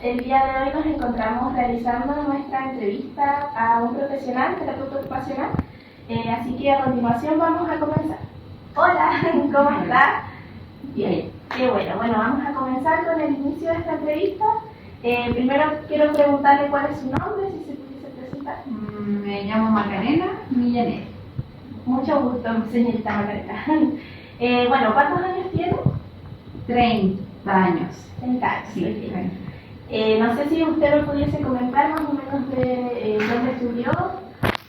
El día de hoy nos encontramos realizando nuestra entrevista a un profesional, terapeuta ocupacional, así que a continuación vamos a comenzar. Hola, ¿cómo está? Bien, qué bueno. Bueno, vamos a comenzar con el inicio de esta entrevista. Primero quiero preguntarle cuál es su nombre, si se pudiese presentar. Me llamo Macarena Millanet. Mucho gusto, señorita Margarita. Bueno, ¿cuántos años tiene? 30 años. 30 años. Sí, Okay. 30. No sé si usted me pudiese comentar más o menos de dónde estudió,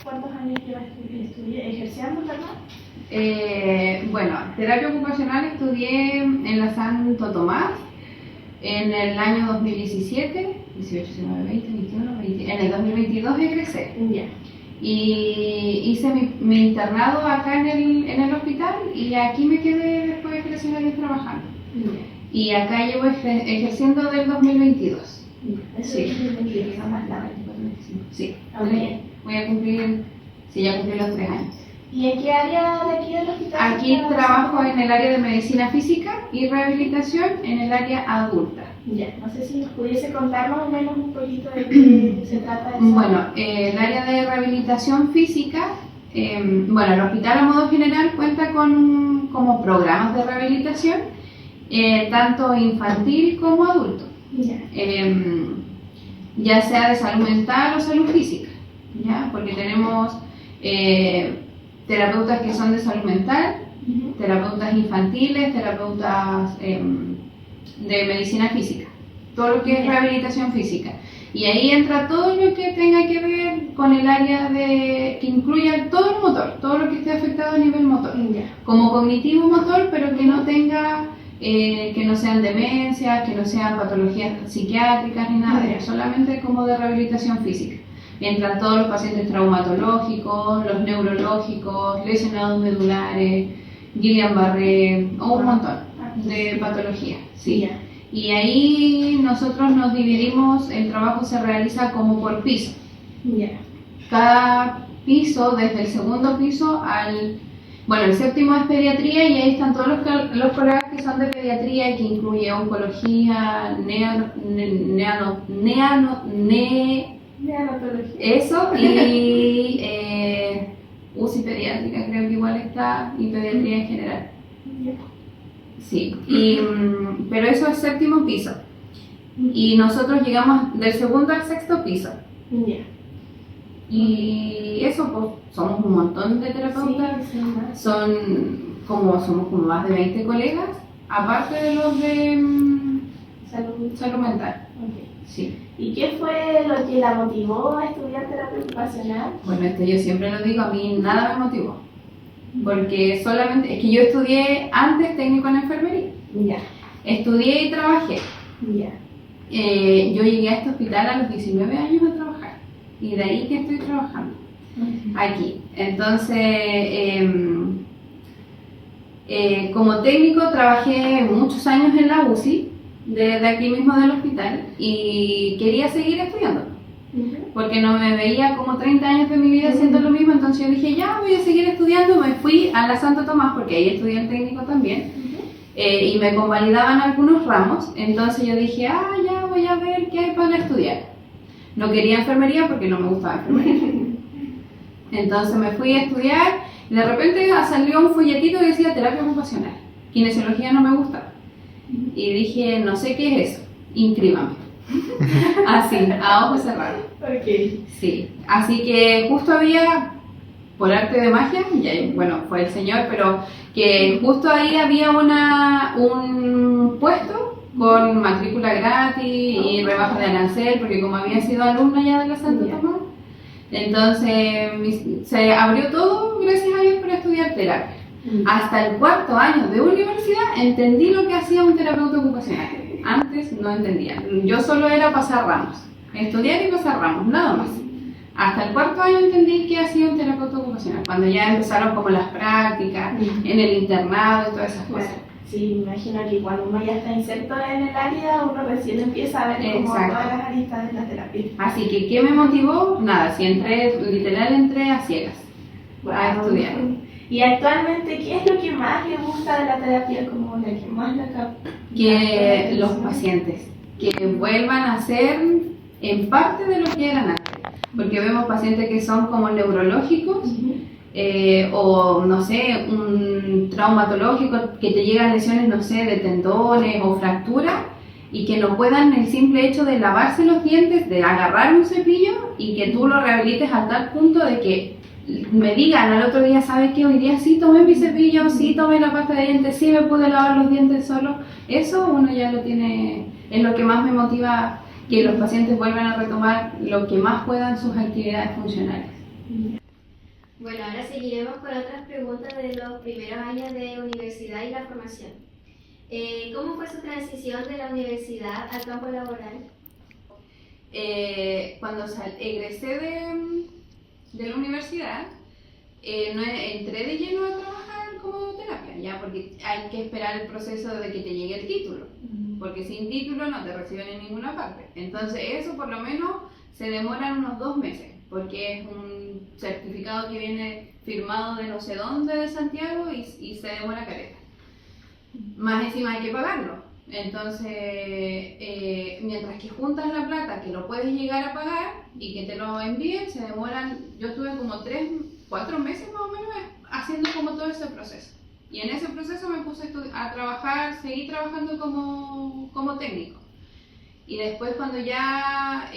cuántos años lleva ejerciendo, perdón. Bueno, terapia ocupacional estudié en la Santo Tomás en el año 2017, 18, 19, 20, 21, 20. En el 2022 egresé. Ya. Y hice mi internado acá en el hospital y aquí me quedé después de 13 años trabajando. Y acá llevo ejerciendo del 2022. Eso Sí. es 2022, más la 24, 25. Sí. Okay. Voy a cumplir, sí, ya cumplí los 3 años. ¿Y en qué área de aquí del hospital? Aquí trabajo en el área de medicina física y rehabilitación en el área adulta. Ya, no sé si nos pudiese contar más o menos un poquito de qué se trata eso. Bueno, el área de rehabilitación física, bueno, el hospital a modo general cuenta con como programas de rehabilitación, tanto infantil como adulto, ya sea de salud mental o salud física, ¿ya? Porque tenemos terapeutas que son de salud mental, terapeutas infantiles, terapeutas de medicina física, todo lo que es rehabilitación física. Y ahí entra todo lo que tenga que ver con el área que incluya todo el motor, todo lo que esté afectado a nivel motor, como cognitivo motor, pero que no tenga, que no sean demencias, que no sean patologías psiquiátricas ni nada de eso, solamente como de rehabilitación física. Entran todos los pacientes traumatológicos, los neurológicos, lesionados medulares, Guillain-Barré, o un montón de patologías. Sí. Y ahí nosotros nos dividimos, el trabajo se realiza como por piso. Cada piso, desde el segundo piso al... Bueno, el séptimo es pediatría y ahí están todos los colegas que son de pediatría, que incluye oncología, eso, y UCI pediátrica creo que igual está, y pediatría en general. Sí, pero eso es séptimo piso. Y nosotros llegamos del segundo al sexto piso. Y eso, pues, somos un montón de terapeutas. Somos como más de 20 colegas, aparte de los de salud mental. Sí. ¿Y qué fue lo que la motivó a estudiar terapia ocupacional? Bueno, esto yo siempre lo digo, a mí nada me motivó. Porque solamente, es que yo estudié antes técnico en enfermería. Estudié y trabajé. Yo llegué a este hospital a los 19 años a trabajar. Y de ahí que estoy trabajando. Aquí. Entonces, como técnico trabajé muchos años en la UCI, de aquí mismo del hospital, y quería seguir estudiando. Porque no me veía como 30 años de mi vida haciendo lo mismo, entonces yo dije, ya voy a seguir estudiando. Me fui a la Santo Tomás, porque ahí estudié el técnico también, y me convalidaban algunos ramos, entonces yo dije, ya voy a ver qué hay para estudiar. No quería enfermería porque no me gustaba enfermería. Entonces me fui a estudiar, y de repente salió un folletito que decía terapia ocupacional. Kinesiología no me gustaba. Y dije, no sé qué es eso, inscríbame. Así, a ojos cerrados. Sí, así que justo había, por arte de magia, bueno, fue el señor, pero que justo ahí había un puesto con matrícula gratis y rebaja de arancel, porque como había sido alumna ya de la Santo Tomás, entonces se abrió todo, gracias a Dios, para estudiar terapia. Hasta el cuarto año de universidad entendí lo que hacía un terapeuta ocupacional. Antes no entendía. Yo solo era pasar ramos, estudiar y pasar ramos, nada más. Hasta el cuarto año entendí qué hacía un terapeuta ocupacional, cuando ya empezaron como las prácticas, en el internado y todas esas cosas. Sí, me imagino que cuando uno ya está inserto en el área, uno recién empieza a ver como todas las aristas de la terapia. Así que, ¿qué me motivó? Nada, si literal entré a ciegas a estudiar. Y actualmente, ¿qué es lo que más le gusta de la terapia, como lo que más le capta? Que los pacientes, que vuelvan a ser en parte de lo que eran antes. Porque vemos pacientes que son como neurológicos, o no sé, un traumatológico, que te llegan lesiones, no sé, de tendones o fracturas, y que no puedan el simple hecho de lavarse los dientes, de agarrar un cepillo y que tú lo rehabilites a tal punto de que me digan al otro día, ¿sabes qué? Hoy día sí tomé mi cepillo, sí tomé la pasta de dientes, sí me pude lavar los dientes solo. Eso uno ya lo tiene, es lo que más me motiva, que los pacientes vuelvan a retomar lo que más puedan sus actividades funcionales. Bueno, ahora seguiremos con otras preguntas de los primeros años de universidad y la formación. ¿Cómo fue su transición de la universidad al campo laboral? Cuando egresé de la universidad, no entré de lleno a trabajar como terapia, ya, porque hay que esperar el proceso de que te llegue el título, porque sin título no te reciben en ninguna parte. Entonces eso por lo menos se demora unos 2 meses, porque es un certificado que viene firmado de no sé dónde de Santiago y se demora caleta. Más encima hay que pagarlo. Entonces, mientras que juntas la plata que lo puedes llegar a pagar y que te lo envíen, se demoran, yo estuve como 4 meses más o menos haciendo como todo ese proceso. Y en ese proceso me puse a trabajar, seguí trabajando como técnico. Y después cuando ya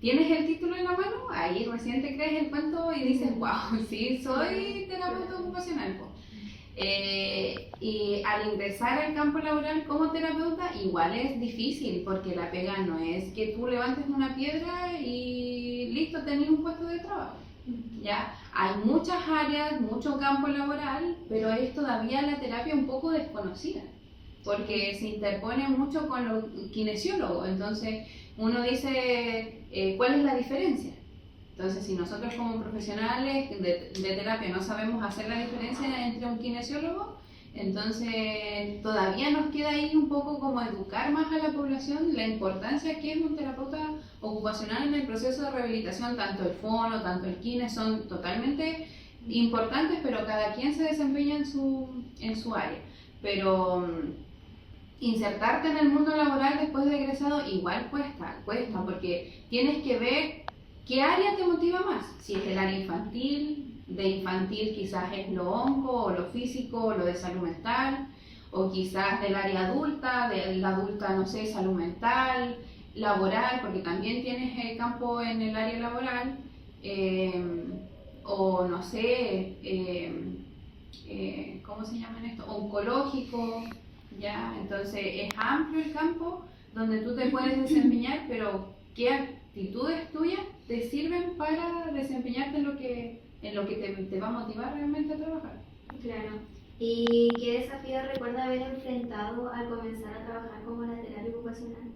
tienes el título en la mano, ahí recién te crees el cuento y dices, wow, sí, soy terapeuta ocupacional. Y al ingresar al campo laboral como terapeuta igual es difícil, porque la pega no es que tú levantes una piedra y listo, tenés un puesto de trabajo. ¿Ya? Hay muchas áreas, mucho campo laboral, pero es todavía la terapia un poco desconocida, porque se interpone mucho con los kinesiólogos. Entonces uno dice, ¿cuál es la diferencia? Entonces, si nosotros como profesionales de terapia no sabemos hacer la diferencia entre un kinesiólogo, entonces todavía nos queda ahí un poco como educar más a la población la importancia que es un terapeuta ocupacional en el proceso de rehabilitación. Tanto el fono, tanto el kines son totalmente importantes, pero cada quien se desempeña en su área. Pero insertarte en el mundo laboral después de egresado igual cuesta, porque tienes que ver ¿qué área te motiva más? Si es el área infantil, de infantil quizás es lo onco, o lo físico, o lo de salud mental, o quizás del área adulta, de la adulta, no sé, salud mental, laboral, porque también tienes el campo en el área laboral, o no sé, ¿cómo se llaman esto? Oncológico, ¿ya? Entonces es amplio el campo donde tú te puedes desempeñar, pero ¿qué actitudes tuyas te sirven para desempeñarte en lo que te va a motivar realmente a trabajar? Claro. ¿Y qué desafíos recuerda haber enfrentado al comenzar a trabajar como la terapia ocupacional?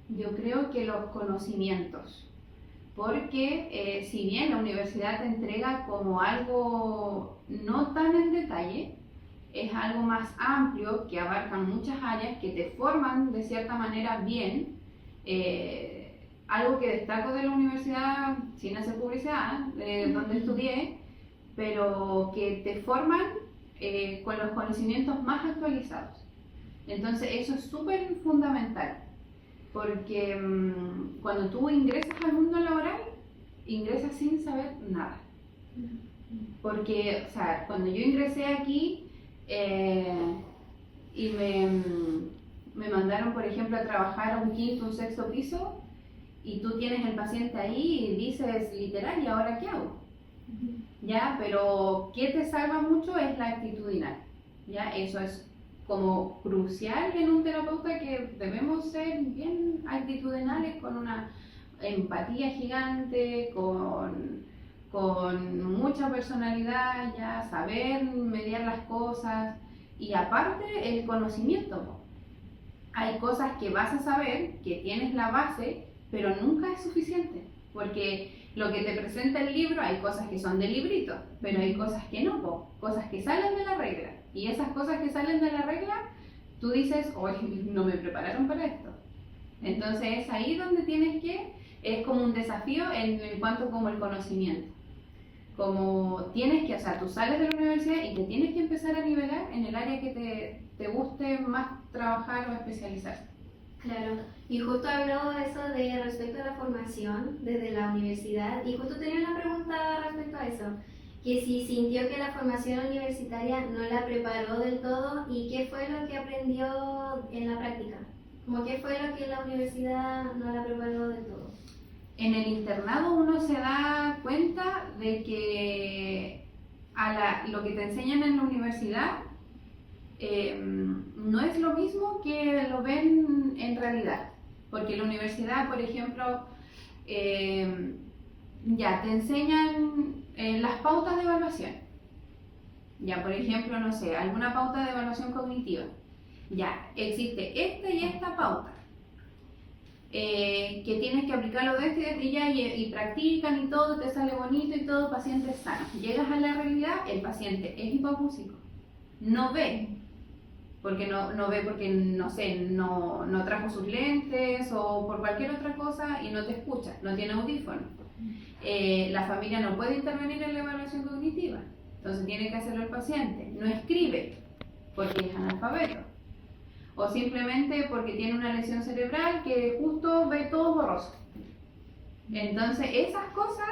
Yo creo que los conocimientos, porque si bien la universidad te entrega como algo no tan en detalle, es algo más amplio, que abarca muchas áreas, que te forman de cierta manera bien. Algo que destaco de la universidad, sin hacer publicidad, donde estudié, pero que te forman con los conocimientos más actualizados. Entonces eso es súper fundamental, porque cuando tú ingresas al mundo laboral, ingresas sin saber nada. Porque, o sea, cuando yo ingresé aquí, y me mandaron, por ejemplo, a trabajar a un quinto, un sexto piso, y tú tienes el paciente ahí y dices, literal, ¿y ahora qué hago? ¿Ya? Pero ¿qué te salva mucho? Es la actitudinal, ¿ya? Eso es como crucial en un terapeuta, que debemos ser bien actitudinales, con una empatía gigante, con mucha personalidad, ya saber mediar las cosas, y aparte el conocimiento. Hay cosas que vas a saber, que tienes la base, pero nunca es suficiente, porque lo que te presenta el libro, hay cosas que son de librito, pero hay cosas que no, cosas que salen de la regla, y esas cosas que salen de la regla, tú dices, oye, no me prepararon para esto. Entonces es ahí donde es como un desafío en cuanto como el conocimiento. como tienes que, o sea, tú sales de la universidad y te tienes que empezar a nivelar en el área que te guste más trabajar o especializarse. Claro, y justo habló eso de respecto a la formación desde la universidad, y justo tenía una pregunta respecto a eso, que si sintió que la formación universitaria no la preparó del todo y qué fue lo que aprendió en la práctica, como qué fue lo que la universidad no la preparó del todo. En el internado uno se da cuenta de que lo que te enseñan en la universidad no es lo mismo que lo ven en realidad. Porque en la universidad, por ejemplo, ya te enseñan las pautas de evaluación. Ya, por ejemplo, no sé, alguna pauta de evaluación cognitiva. Ya, existe esta y esta pauta. Que tienes que aplicarlo de este y ya, y practican y todo, te sale bonito y todo, paciente sano. Llegas a la realidad, el paciente es hipacúsico, no ve, porque no ve porque, no sé, no trajo sus lentes o por cualquier otra cosa y no te escucha, no tiene audífono. La familia no puede intervenir en la evaluación cognitiva, entonces tiene que hacerlo el paciente. No escribe porque es analfabeto. O simplemente porque tiene una lesión cerebral que justo ve todo borroso. Entonces esas cosas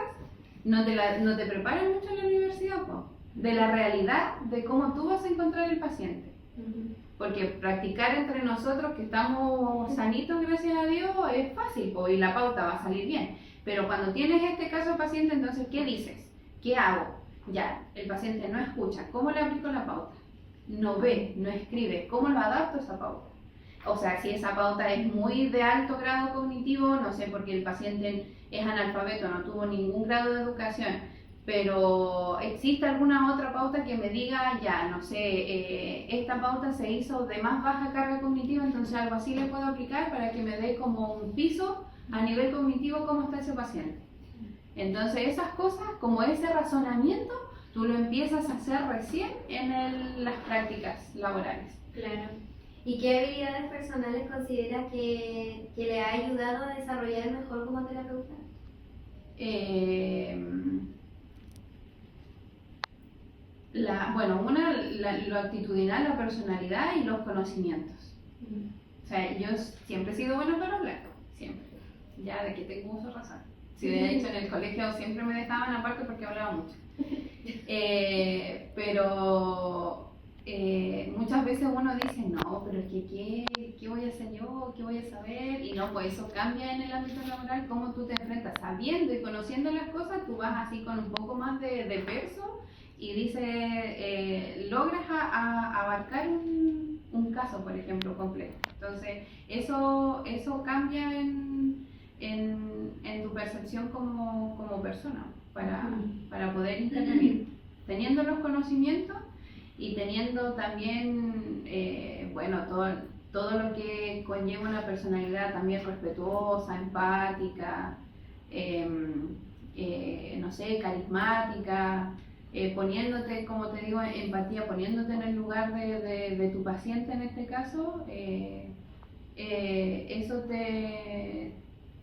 no te preparan mucho en la universidad, de la realidad de cómo tú vas a encontrar el paciente. Porque practicar entre nosotros que estamos sanitos, gracias a Dios, es fácil y la pauta va a salir bien. Pero cuando tienes este caso de paciente, entonces, ¿qué dices? ¿Qué hago? Ya, el paciente no escucha. ¿Cómo le aplico la pauta? No ve, no escribe, ¿cómo lo adapto a esa pauta? O sea, si esa pauta es muy de alto grado cognitivo, no sé, porque el paciente es analfabeto, no tuvo ningún grado de educación, pero existe alguna otra pauta que me diga, ya, no sé, esta pauta se hizo de más baja carga cognitiva, entonces algo así le puedo aplicar para que me dé como un piso a nivel cognitivo cómo está ese paciente. Entonces esas cosas, como ese razonamiento, tú lo empiezas a hacer recién en las prácticas laborales. Claro. ¿Y qué habilidades personales considera que le ha ayudado a desarrollar mejor como terapeuta? Lo actitudinal, la personalidad y los conocimientos. O sea, yo siempre he sido buena para hablar, siempre. Ya de que tengo uso de razón. Si de hecho en el colegio siempre me dejaban aparte porque hablaba mucho. Pero muchas veces uno dice, no, pero es que ¿qué voy a hacer yo? ¿Qué voy a saber? Y no, pues eso cambia en el ámbito laboral, cómo tú te enfrentas. Sabiendo y conociendo las cosas, tú vas así con un poco más de peso y dices, logras abarcar un caso, por ejemplo, completo. Entonces, eso cambia en tu percepción como persona para poder intervenir, teniendo los conocimientos y teniendo también, todo lo que conlleva una personalidad también respetuosa, empática, no sé, carismática, poniéndote, como te digo, empatía, poniéndote en el lugar de tu paciente en este caso, eso te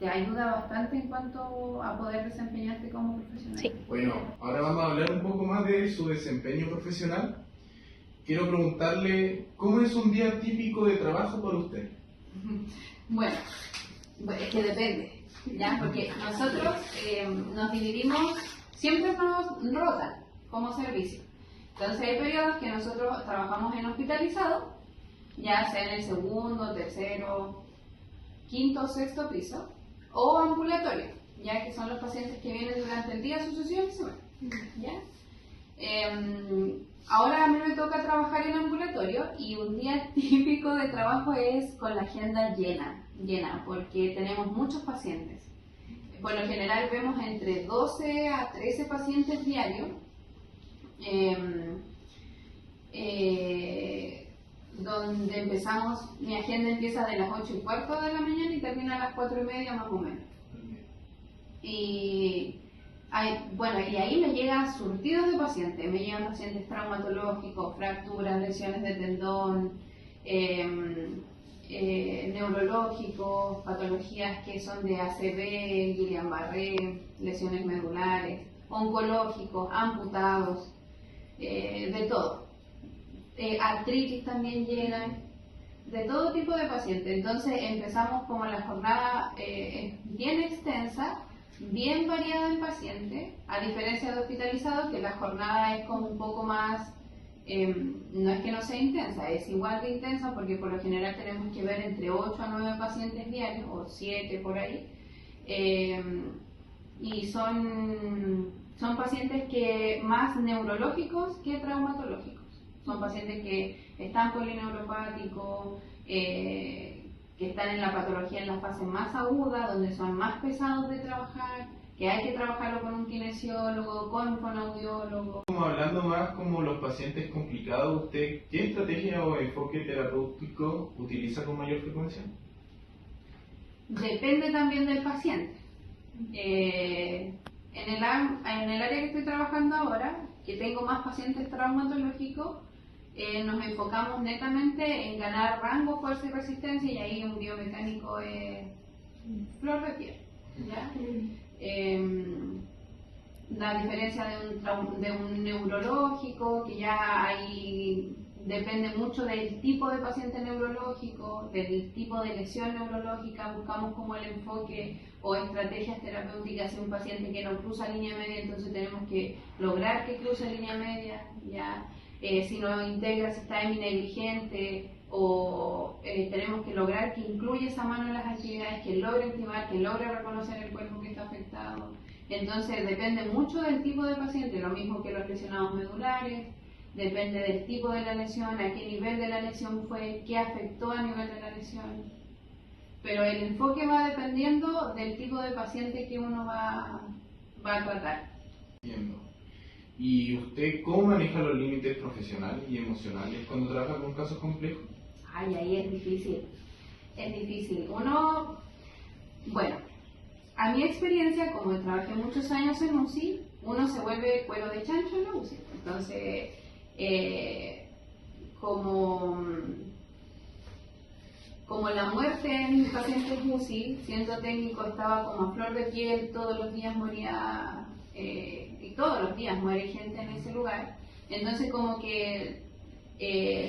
ayuda bastante en cuanto a poder desempeñarte como profesional. Sí. Bueno, ahora vamos a hablar un poco más de su desempeño profesional. Quiero preguntarle, ¿cómo es un día típico de trabajo para usted? Bueno, es que depende, ¿ya? Porque nosotros nos dividimos, siempre nos rotan como servicio. Entonces hay periodos que nosotros trabajamos en hospitalizado, ya sea en el segundo, tercero, quinto, sexto piso, o ambulatorio, ya que son los pacientes que vienen durante el día a su sesión y se van, ¿ya? Ahora a mí me toca trabajar en ambulatorio y un día típico de trabajo es con la agenda llena, porque tenemos muchos pacientes. Por lo general vemos entre 12 a 13 pacientes diarios, donde empezamos, mi agenda empieza de las 8:15 de la mañana y termina a las 4:30 más o menos. Y ahí me llegan surtidos de pacientes, me llegan pacientes traumatológicos, fracturas, lesiones de tendón, neurológicos, patologías que son de ACV, Guillain-Barré, lesiones medulares, oncológicos, amputados, de todo. Artritis también llegan, de todo tipo de pacientes. Entonces empezamos como la jornada bien extensa, bien variada en pacientes, a diferencia de hospitalizados, que la jornada es como un poco más, no es que no sea intensa, es igual de intensa porque por lo general tenemos que ver entre 8 a 9 pacientes diarios, o 7 por ahí, y son pacientes que más neurológicos que traumatológicos. Son pacientes que están polineuropáticos, que están en la patología en la fase más aguda, donde son más pesados de trabajar, que hay que trabajarlo con un kinesiólogo, con un fonoaudiólogo. Como hablando más como los pacientes complicados, ¿usted qué estrategia o enfoque terapéutico utiliza con mayor frecuencia? Depende también del paciente. En el área que estoy trabajando ahora, que tengo más pacientes traumatológicos, nos enfocamos netamente en ganar rango, fuerza y resistencia, y ahí un biomecánico es flor de piel, ¿ya? La diferencia de un neurológico, que ya ahí depende mucho del tipo de paciente neurológico, del tipo de lesión neurológica. Buscamos como el enfoque o estrategias terapéuticas en un paciente que no cruza línea media, entonces tenemos que lograr que cruce línea media, ¿ya? Si no integra, si está negligente, o tenemos que lograr que incluya esa mano en las actividades, que logre activar, que logre reconocer el cuerpo que está afectado. Entonces depende mucho del tipo de paciente, lo mismo que los lesionados medulares, depende del tipo de la lesión, a qué nivel de la lesión fue, qué afectó a nivel de la lesión. Pero el enfoque va dependiendo del tipo de paciente que uno va a tratar. Entiendo. ¿Y usted cómo maneja los límites profesionales y emocionales cuando trabaja con casos complejos? Ay, ahí es difícil. Es difícil. Uno, bueno, a mi experiencia, como trabajé muchos años en UCI, uno se vuelve cuero de chancho en la UCI. Entonces, como la muerte en mis pacientes UCI, siendo técnico, estaba como a flor de piel, todos los días moría, y todos los días muere gente en ese lugar. Entonces como que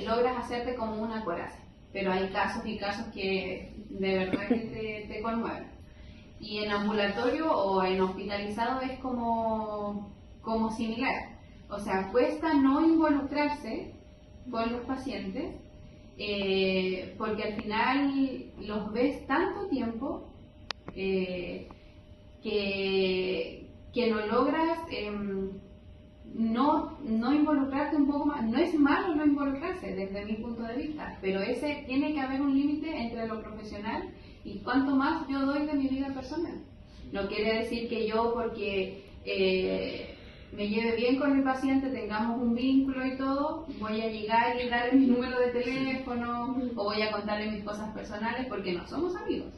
logras hacerte como una coraza, pero hay casos y casos que de verdad que te conmueven. Y en ambulatorio o en hospitalizado es como similar. O sea, cuesta no involucrarse con los pacientes, porque al final los ves tanto tiempo que no logras no involucrarte un poco más. No es malo no involucrarse desde mi punto de vista, pero tiene que haber un límite entre lo profesional y cuánto más yo doy de mi vida personal. No quiere decir que yo, porque me lleve bien con el paciente, tengamos un vínculo y todo, voy a llegar y darle mi número de teléfono o voy a contarle mis cosas personales, porque no somos amigos.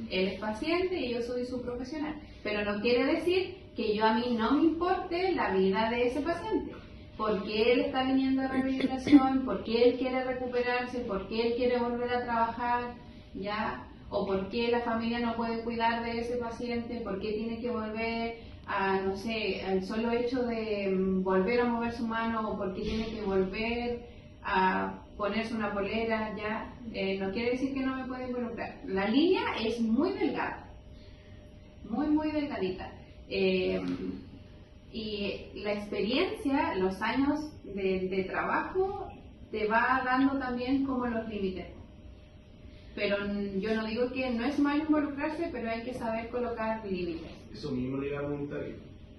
Él es paciente y yo soy su profesional, pero no quiere decir que a mí no me importe la vida de ese paciente, porque él está viniendo a rehabilitación, porque él quiere recuperarse, porque él quiere volver a trabajar, ¿ya? O porque la familia no puede cuidar de ese paciente, porque tiene que volver a, no sé, al solo hecho de volver a mover su mano, o porque tiene que volver a ponerse una polera, ¿ya? No quiere decir que no me pueda involucrar. La línea es muy delgada, muy delgadita. Y la experiencia, los años de trabajo, te va dando también como los límites. Pero yo no digo que no es malo involucrarse, pero hay que saber colocar límites. Eso mismo le iba a preguntar,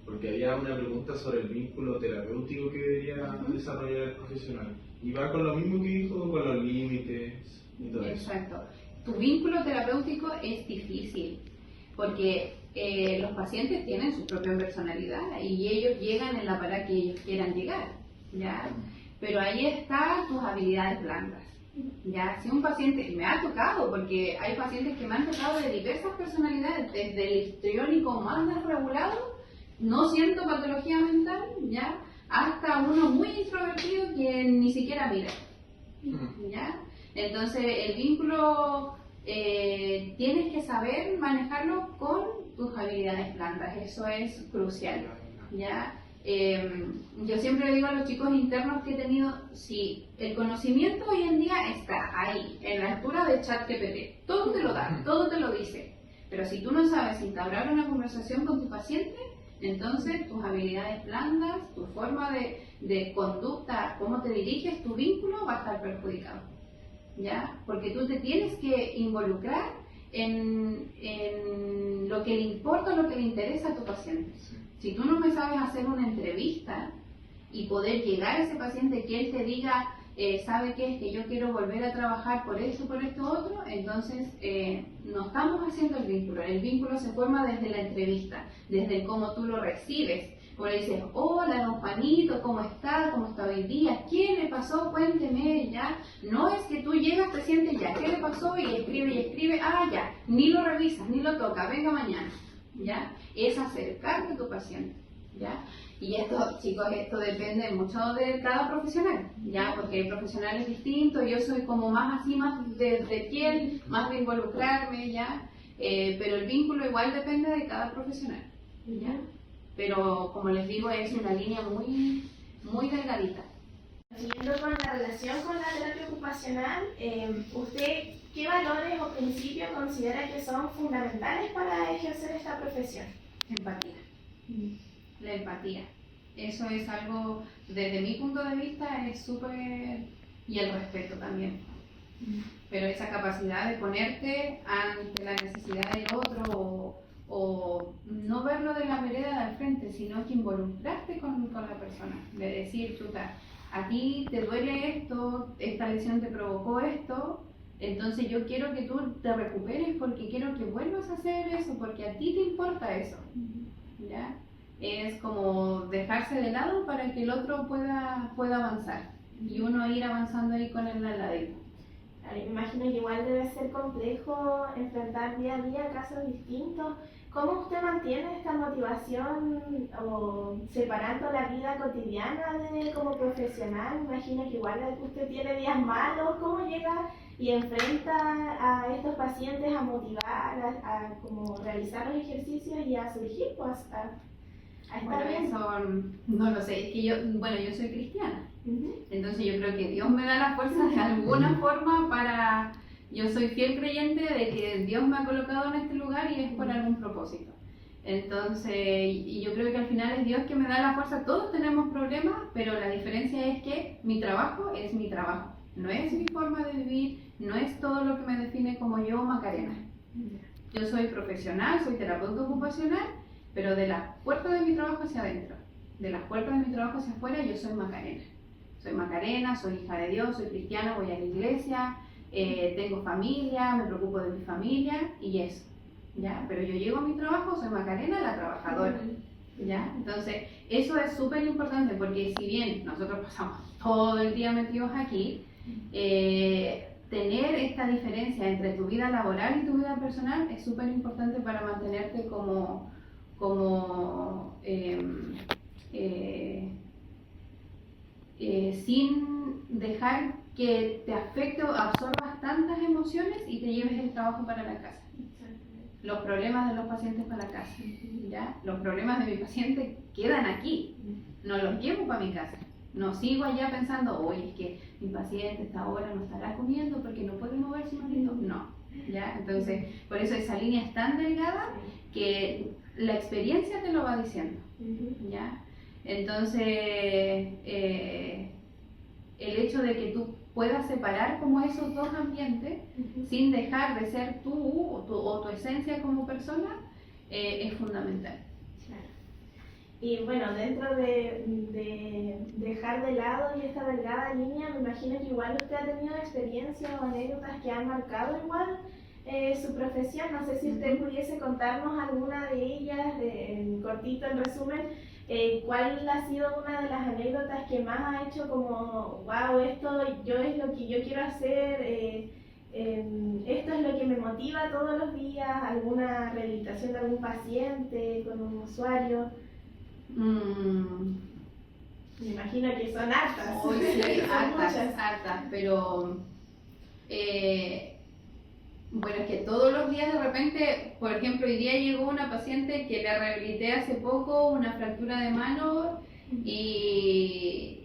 porque había una pregunta sobre el vínculo terapéutico que debería desarrollar el profesional. Y va con lo mismo que dijo, con los límites y todo eso. Exacto. Tu vínculo terapéutico es difícil, porque los pacientes tienen su propia personalidad y ellos llegan en la parada que ellos quieran llegar, ¿ya? Pero ahí están tus habilidades blandas. Ya, si un paciente, me ha tocado, porque hay pacientes que me han tocado de diversas personalidades, desde el histriónico más desregulado, no siento patología mental, ya, hasta uno muy introvertido que ni siquiera mira, ya. Entonces el vínculo tienes que saber manejarlo con tus habilidades blandas, eso es crucial. ¿ya? Yo siempre digo a los chicos internos que he tenido, si el conocimiento hoy en día está ahí, en la altura de ChatGPT, todo te lo da, todo te lo dice, pero si tú no sabes entablar una conversación con tu paciente, entonces tus habilidades blandas, tu forma de conducta, cómo te diriges, tu vínculo va a estar perjudicado, ¿ya? Porque tú te tienes que involucrar en lo que le importa, lo que le interesa a tu paciente. Si tú no me sabes hacer una entrevista y poder llegar a ese paciente, que él te diga, ¿sabe qué? Es que yo quiero volver a trabajar por esto otro, entonces no estamos haciendo el vínculo. El vínculo se forma desde la entrevista, desde cómo tú lo recibes. Por ahí dices, hola, don Juanito, ¿cómo está? ¿Cómo está hoy día? ¿Qué le pasó? Cuénteme, ya. No es que tú llegas, te sientes, ya, ¿qué le pasó? Y escribe, ya. Ni lo revisas, ni lo toca, venga mañana, ya. Es acercarte a tu paciente, ya. Y esto, chicos, esto depende mucho de cada profesional, ya, porque hay profesionales distintos. Yo soy como más así, más de piel, más de involucrarme, ya. Pero el vínculo igual depende de cada profesional, ya. Pero como les digo, es una línea muy, muy delgadita. Siguiendo con la relación con la terapia ocupacional, ¿usted qué valores o principios considera que son fundamentales para ejercer esta profesión? Empatía. La empatía. Eso es algo, desde mi punto de vista, es súper... Y el respeto también. Pero esa capacidad de ponerte ante la necesidad del otro o no verlo de la vereda de al frente, sino que involucrarte con la persona. De decir, chuta, a ti te duele esto, esta lesión te provocó esto, entonces yo quiero que tú te recuperes porque quiero que vuelvas a hacer eso, porque a ti te importa eso, ¿ya? Es como dejarse de lado para que el otro pueda avanzar y uno ir avanzando ahí con él al ladito. Me imagino que igual debe ser complejo enfrentar día a día casos distintos. ¿Cómo usted mantiene esta motivación o separando la vida cotidiana como profesional? Me imagino que igual usted tiene días malos. ¿Cómo llega y enfrenta a estos pacientes a motivar, a como realizar los ejercicios y a surgir, pues, a estar Bueno, bien? eso no lo sé, es que yo soy cristiana. Entonces yo creo que Dios me da la fuerza de alguna forma para... Yo soy fiel creyente de que Dios me ha colocado en este lugar y es por algún propósito. Entonces, y yo creo que al final es Dios que me da la fuerza. Todos tenemos problemas, pero la diferencia es que mi trabajo es mi trabajo. No es mi forma de vivir, no es todo lo que me define como yo, Macarena. Yo soy profesional, soy terapeuta ocupacional, pero de las puertas de mi trabajo hacia adentro, de las puertas de mi trabajo hacia afuera, yo soy Macarena. Soy Macarena, soy hija de Dios, soy cristiana, voy a la iglesia, tengo familia, me preocupo de mi familia y eso, ¿ya? Pero yo llego a mi trabajo, soy Macarena, la trabajadora, ¿ya? Entonces, eso es súper importante porque si bien nosotros pasamos todo el día metidos aquí, tener esta diferencia entre tu vida laboral y tu vida personal es súper importante para mantenerte sin dejar que te afecte o absorbas tantas emociones y te lleves el trabajo para la casa. Los problemas de los pacientes para la casa, ¿ya? Los problemas de mi paciente quedan aquí, no los llevo para mi casa. No sigo allá pensando, oye, es que mi paciente esta hora no estará comiendo porque no puede moverse un poquito. No, ¿ya? Entonces, por eso esa línea es tan delgada que la experiencia te lo va diciendo, ¿ya? Entonces, el hecho de que tú puedas separar como esos dos ambientes sin dejar de ser tú o tu esencia como persona es fundamental. Claro. Y bueno, dentro de dejar de lado y esta delgada línea, me imagino que igual usted ha tenido experiencias o anécdotas que han marcado igual su profesión. No sé si usted pudiese contarnos alguna de ellas, en cortito, en resumen. ¿Cuál ha sido una de las anécdotas que más ha hecho como, wow, esto es lo que yo quiero hacer, esto es lo que me motiva todos los días? ¿Alguna rehabilitación de algún paciente con un usuario? Me imagino que son hartas. Sí, Son muchas. hartas, pero Bueno, es que todos los días de repente, por ejemplo, hoy día llegó una paciente que la rehabilité hace poco, una fractura de mano y,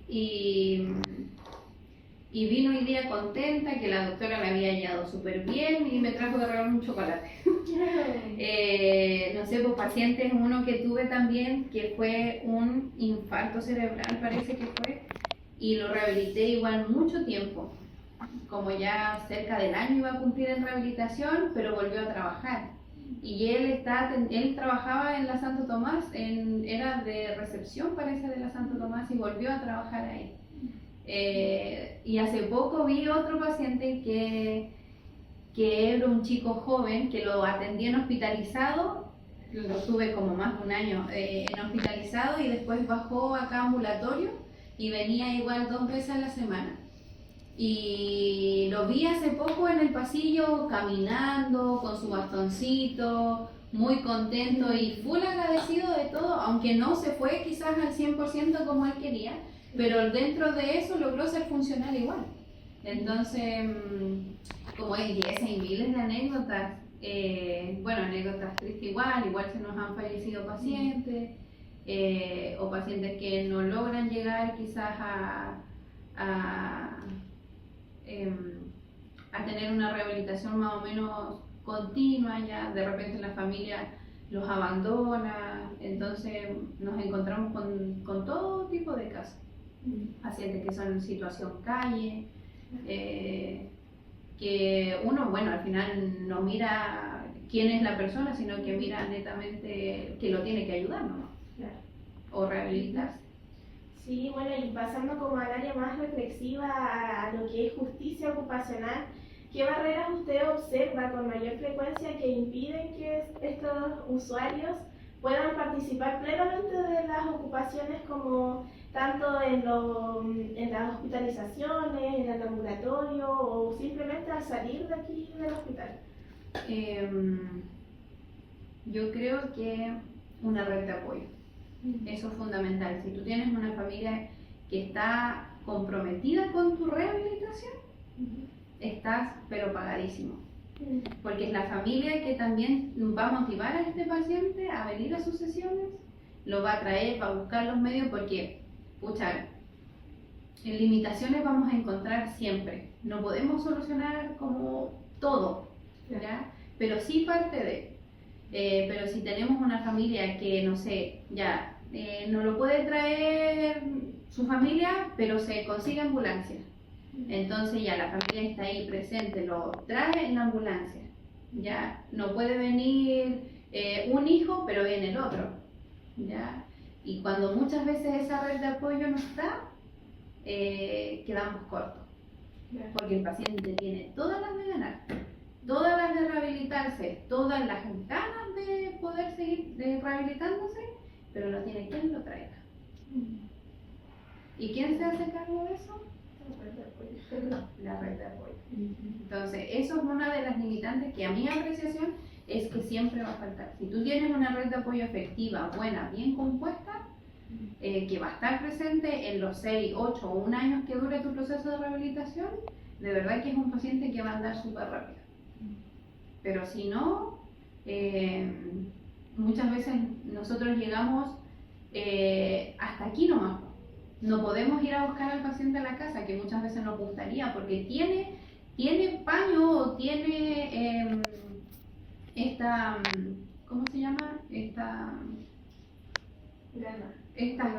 y, y vino hoy día contenta que la doctora la había hallado súper bien y me trajo de regalo un chocolate. No sé, pues pacientes, uno que tuve también que fue un infarto cerebral, parece que fue, y lo rehabilité igual mucho tiempo. Como ya cerca del año iba a cumplir en rehabilitación, pero volvió a trabajar. Y él trabajaba en la Santo Tomás, era de recepción parece de la Santo Tomás y volvió a trabajar ahí. Y hace poco vi otro paciente que era un chico joven que lo atendí en hospitalizado, lo tuve como más de un año en hospitalizado y después bajó acá a ambulatorio y venía igual 2 veces a la semana. Y lo vi hace poco en el pasillo caminando con su bastoncito, muy contento y full agradecido de todo, aunque no se fue quizás al 100% como él quería, pero dentro de eso logró ser funcional igual. Entonces, como hay 10 y miles de anécdotas, bueno, anécdotas tristes igual se nos han fallecido pacientes, o pacientes que no logran llegar quizás a tener una rehabilitación más o menos continua, ya de repente la familia los abandona, entonces nos encontramos con todo tipo de casos. Pacientes que son en situación calle, que uno, bueno, al final no mira quién es la persona, sino que mira netamente que lo tiene que ayudar, ¿no? Claro. O rehabilitarse. Sí, bueno, y pasando como al área más reflexiva a lo que es justicia ocupacional, ¿qué barreras usted observa con mayor frecuencia que impiden que estos usuarios puedan participar plenamente de las ocupaciones, como tanto en las hospitalizaciones, en el ambulatorio o simplemente al salir de aquí del hospital? Yo creo que una red de apoyo. Eso es fundamental. Si tú tienes una familia que está comprometida con tu rehabilitación, estás pero pagadísimo. Porque es la familia que también va a motivar a este paciente a venir a sus sesiones, lo va a traer, va a buscar los medios, porque, pucha, en limitaciones vamos a encontrar siempre. No podemos solucionar como todo, ¿ya? Pero sí parte de. Pero si tenemos una familia que, no sé, ya no lo puede traer su familia, pero se consigue ambulancia. Entonces ya la familia está ahí presente, lo trae en la ambulancia. Ya no puede venir un hijo, pero viene el otro. ¿Ya? Y cuando muchas veces esa red de apoyo no está, quedamos cortos. Porque el paciente tiene todas las de ganar, todas las de rehabilitarse, todas las ganas de poder seguir rehabilitándose, pero no tiene quien lo traiga. ¿Y quién se hace cargo de eso? La red de apoyo. Entonces, eso es una de las limitantes que a mi apreciación es que siempre va a faltar. Si tú tienes una red de apoyo efectiva, buena, bien compuesta, que va a estar presente en los 6, 8 o 1 año que dure tu proceso de rehabilitación, de verdad que es un paciente que va a andar súper rápido. Pero si no, muchas veces nosotros llegamos hasta aquí nomás. No podemos ir a buscar al paciente a la casa, que muchas veces nos gustaría, porque tiene paño o tiene ¿cómo se llama? Estas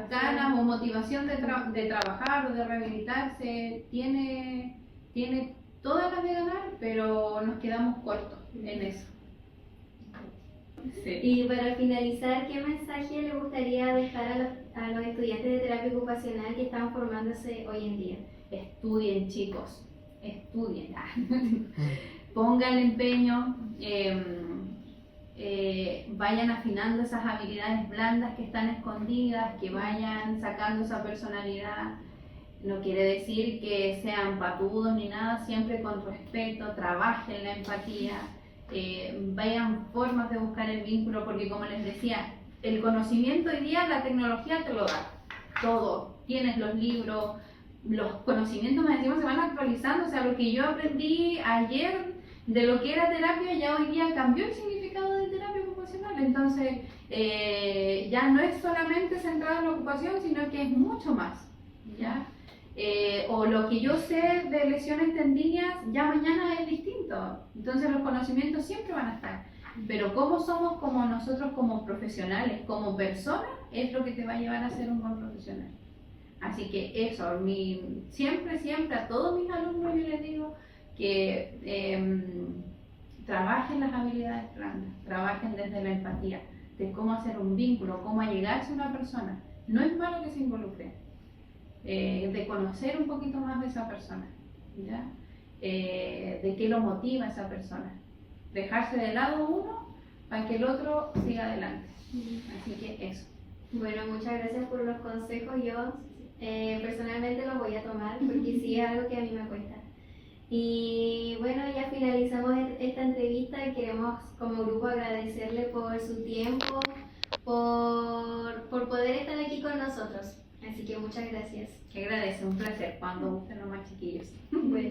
ganas o motivación de trabajar o de rehabilitarse, tiene todas las de ganar, pero nos quedamos cortos en eso. Sí. Y para finalizar, ¿qué mensaje le gustaría dejar a los estudiantes de terapia ocupacional que están formándose hoy en día? Estudien, chicos, estudien. Pónganle empeño, vayan afinando esas habilidades blandas que están escondidas, que vayan sacando esa personalidad. No quiere decir que sean patudos ni nada, siempre con respeto, trabajen la empatía. Vayan formas de buscar el vínculo, porque como les decía, el conocimiento hoy día, la tecnología te lo da todo. Tienes los libros, los conocimientos más encima se van actualizando, o sea, lo que yo aprendí ayer de lo que era terapia, ya hoy día cambió el significado de terapia ocupacional. Entonces, ya no es solamente centrado en la ocupación, sino que es mucho más, ¿ya? O lo que yo sé de lesiones tendinias, ya mañana es distinto. Entonces, los conocimientos siempre van a estar. Pero cómo somos como nosotros como profesionales, como personas, es lo que te va a llevar a ser un buen profesional. Así que eso, siempre a todos mis alumnos yo les digo que trabajen las habilidades blandas, trabajen desde la empatía, de cómo hacer un vínculo, cómo allegarse a una persona. No es malo que se involucren, de conocer un poquito más de esa persona, ¿ya? De qué lo motiva a esa persona. Dejarse de lado uno para que el otro siga adelante. Así que eso. Bueno, muchas gracias por los consejos. Yo personalmente los voy a tomar porque sí es algo que a mí me cuesta. Y bueno, ya finalizamos esta entrevista y queremos como grupo agradecerle por su tiempo, por poder estar aquí con nosotros. Así que muchas gracias. Que agradece, un placer cuando gusten los más chiquillos. Bueno.